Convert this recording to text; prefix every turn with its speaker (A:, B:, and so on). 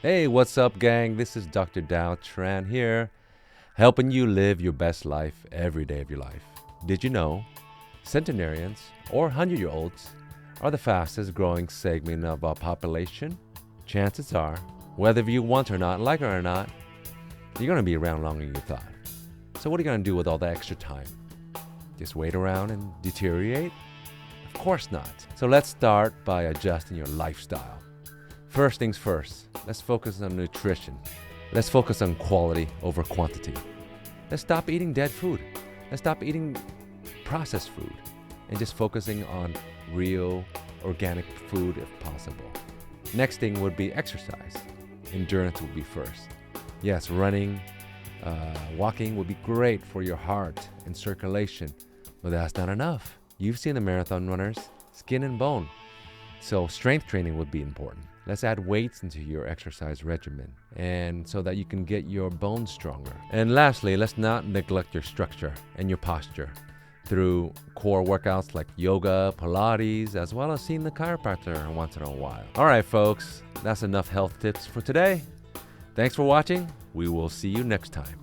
A: Hey, what's up, gang? This is Dr. Tran here, helping you live your best life every day of your life. Did you know centenarians or 100-year-olds are the fastest growing segment of our population? Chances are, whether you want or not, like it or not, you're going to be around longer than you thought. So what are you going to do with all that extra time? Just wait around and deteriorate? Of course not. So let's start by adjusting your lifestyle. First things first, let's focus on nutrition. Let's focus on quality over quantity. Let's stop eating dead food. Let's stop eating processed food and just focusing on real organic food if possible. Next thing would be exercise. Endurance would be first. Yes, running, walking would be great for your heart and circulation, but that's not enough. You've seen the marathon runners, skin and bone. So strength training would be important. Let's add weights into your exercise regimen and so that you can get your bones stronger. And lastly, let's not neglect your structure and your posture through core workouts like yoga, Pilates, as well as seeing the chiropractor once in a while. All right, folks, that's enough health tips for today. Thanks for watching. We will see you next time.